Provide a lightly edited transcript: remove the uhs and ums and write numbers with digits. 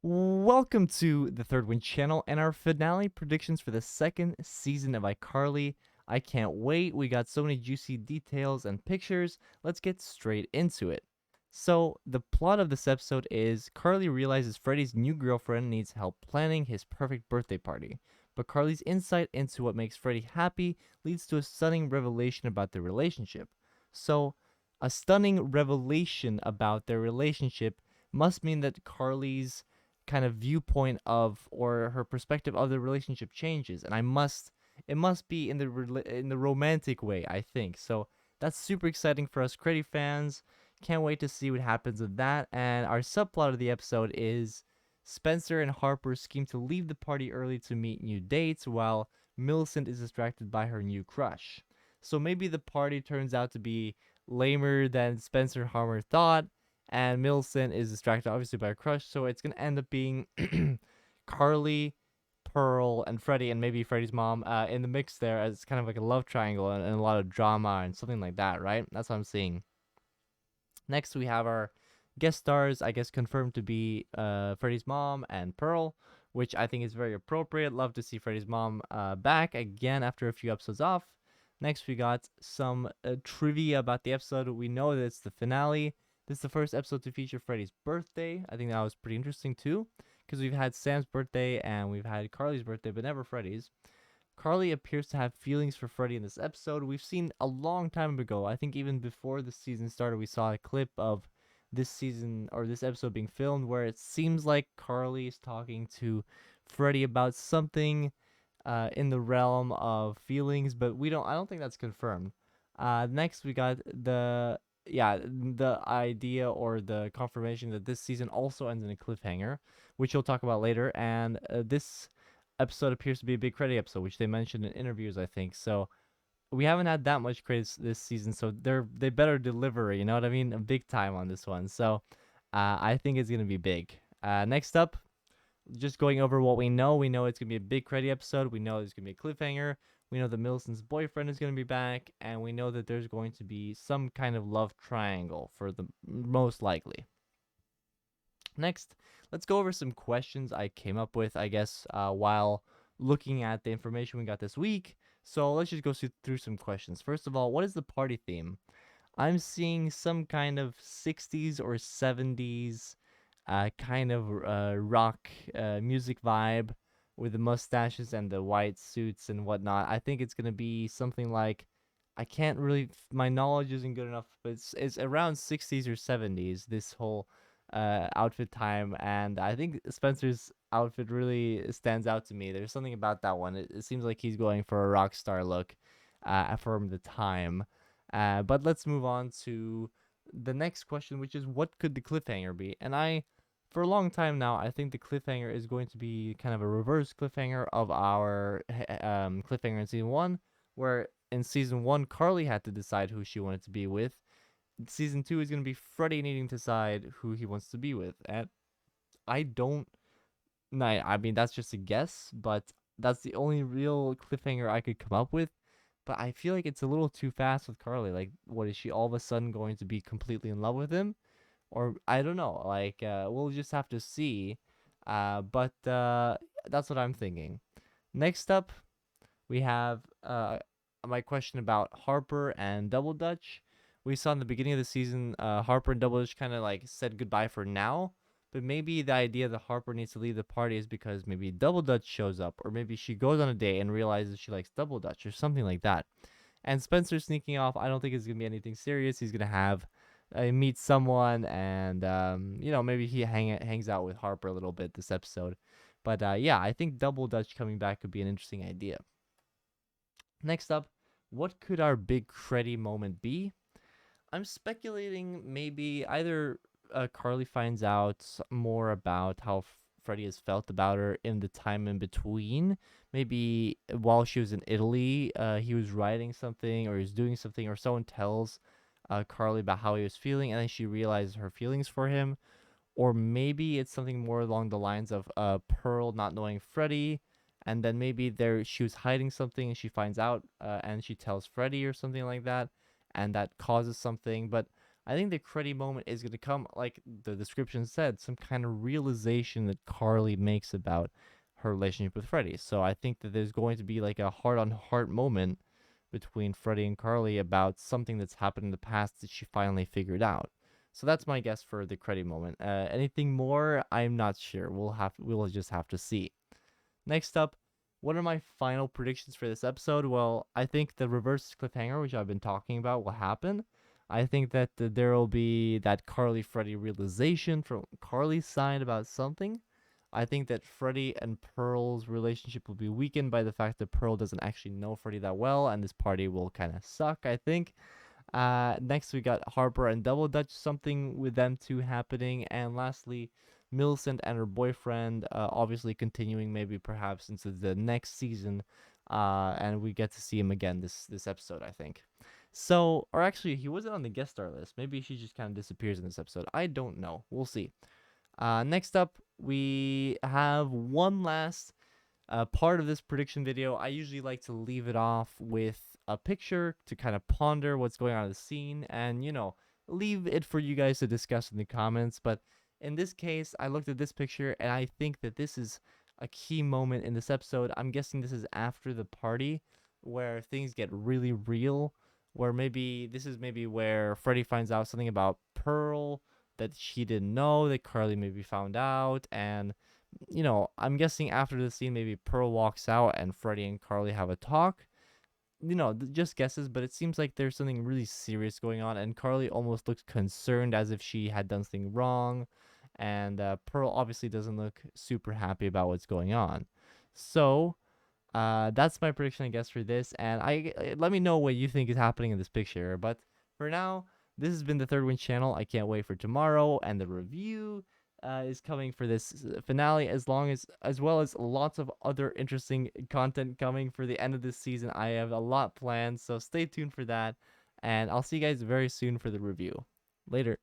Welcome to the Third Win channel and our finale predictions for the second season of iCarly. I can't wait. We got so many juicy details and pictures. Let's get straight into it. So, the plot of this episode is Carly realizes Freddie's new girlfriend needs help planning his perfect birthday party. But Carly's insight into what makes Freddie happy leads to a stunning revelation about their relationship. So, a stunning revelation about their relationship must mean that Carly's kind of viewpoint of or her perspective of the relationship changes, and it must be in the romantic way, I think. So that's super exciting for us Creddie fans. Can't wait to see what happens with that. And our subplot of the episode is Spencer and Harper scheme to leave the party early to meet new dates while Millicent is distracted by her new crush. So maybe the party turns out to be lamer than Spencer and Harper thought, and Millicent is distracted obviously by her crush, so it's gonna end up being Carly, Pearl, and Freddie, and maybe Freddie's mom in the mix there as kind of like a love triangle and a lot of drama and something like that, right? That's what I'm seeing. Next, we have our guest stars, I guess, confirmed to be Freddie's mom and Pearl, which I think is very appropriate. Love to see Freddie's mom back again after a few episodes off. Next, we got some trivia about the episode. We know that it's the finale. This is the first episode to feature Freddie's birthday. I think that was pretty interesting too, because we've had Sam's birthday and we've had Carly's birthday, but never Freddie's. Carly appears to have feelings for Freddie in this episode. We've seen a long time ago, I think even before the season started, we saw a clip of this season or this episode being filmed where it seems like Carly is talking to Freddie about something in the realm of feelings, but I don't think that's confirmed. Next, we got the idea or the confirmation that this season also ends in a cliffhanger, which we'll talk about later. And this episode appears to be a big Creddie episode, which they mentioned in interviews, I think. So we haven't had that much Creddie this season, so they better deliver. You know what I mean? A big time on this one. So I think it's gonna be big. Next up, just going over what we know. We know it's gonna be a big Creddie episode. We know there's gonna be a cliffhanger. We know that Millicent's boyfriend is gonna be back, and we know that there's going to be some kind of love triangle for the most likely. Next, let's go over some questions I came up with, I guess, while looking at the information we got this week. So let's just go through some questions. First of all, what is the party theme? I'm seeing some kind of 60s or 70s kind of rock music vibe with the mustaches and the white suits and whatnot. I think it's going to be something like, I can't really, my knowledge isn't good enough, but it's around 60s or 70s, this whole outfit time, and I think Spencer's outfit really stands out to me. There's something about that one. It seems like he's going for a rock star look from the time. But let's move on to the next question, which is what could the cliffhanger be? And for a long time now, I think the cliffhanger is going to be kind of a reverse cliffhanger of our cliffhanger in season 1, where in season 1, Carly had to decide who she wanted to be with. Season 2 is going to be Freddie needing to decide who he wants to be with. And I don't. No, I mean, that's just a guess, but that's the only real cliffhanger I could come up with. But I feel like it's a little too fast with Carly. Like, what is she all of a sudden going to be completely in love with him? Or I don't know. Like, we'll just have to see. But that's what I'm thinking. Next up, we have my question about Harper and Double Dutch. We saw in the beginning of the season, Harper and Double Dutch kind of like said goodbye for now. But maybe the idea that Harper needs to leave the party is because maybe Double Dutch shows up, or maybe she goes on a date and realizes she likes Double Dutch, or something like that. And Spencer sneaking off, I don't think it's gonna be anything serious. He's gonna have meet someone, and maybe he hangs out with Harper a little bit this episode. But yeah, I think Double Dutch coming back could be an interesting idea. Next up, what could our big Creddie moment be? I'm speculating maybe either Carly finds out more about how Freddie has felt about her in the time in between. Maybe while she was in Italy, he was writing something or he was doing something, or someone tells Carly about how he was feeling, and then she realizes her feelings for him. Or maybe it's something more along the lines of Pearl not knowing Freddie, and then maybe she was hiding something and she finds out and she tells Freddie or something like that, and that causes something. But I think the Creddie moment is going to come, like the description said, some kind of realization that Carly makes about her relationship with Freddie. So I think that there's going to be like a heart-on-heart moment between Freddie and Carly about something that's happened in the past that she finally figured out. So that's my guess for the Creddie moment. Anything more? I'm not sure. We'll just have to see. Next up, what are my final predictions for this episode? Well, I think the reverse cliffhanger, which I've been talking about, will happen. I think that there will be that Carly Freddie realization from Carly's side about something. I think that Freddie and Pearl's relationship will be weakened by the fact that Pearl doesn't actually know Freddie that well, and this party will kind of suck, I think. Next, we got Harper and Double Dutch, something with them two happening. And lastly, Millicent and her boyfriend, obviously continuing maybe perhaps into the next season. And we get to see him again this episode, I think. So, or actually, he wasn't on the guest star list. Maybe she just kind of disappears in this episode. I don't know. We'll see. Next up, we have one last part of this prediction video. I usually like to leave it off with a picture to kind of ponder what's going on in the scene and, leave it for you guys to discuss in the comments. But in this case, I looked at this picture and I think that this is a key moment in this episode. I'm guessing this is after the party where things get really real, where maybe this is maybe where Freddie finds out something about Pearl that she didn't know, that Carly maybe found out, and I'm guessing after the scene, maybe Pearl walks out and Freddie and Carly have a talk. Just guesses, but it seems like there's something really serious going on, and Carly almost looks concerned as if she had done something wrong, and Pearl obviously doesn't look super happy about what's going on. So, that's my prediction, I guess, for this, and let me know what you think is happening in this picture. But for now, this has been the Third Win channel. I can't wait for tomorrow and the review. Is coming for this finale, as well as lots of other interesting content coming for the end of this season. I have a lot planned, so stay tuned for that, and I'll see you guys very soon for the review. Later.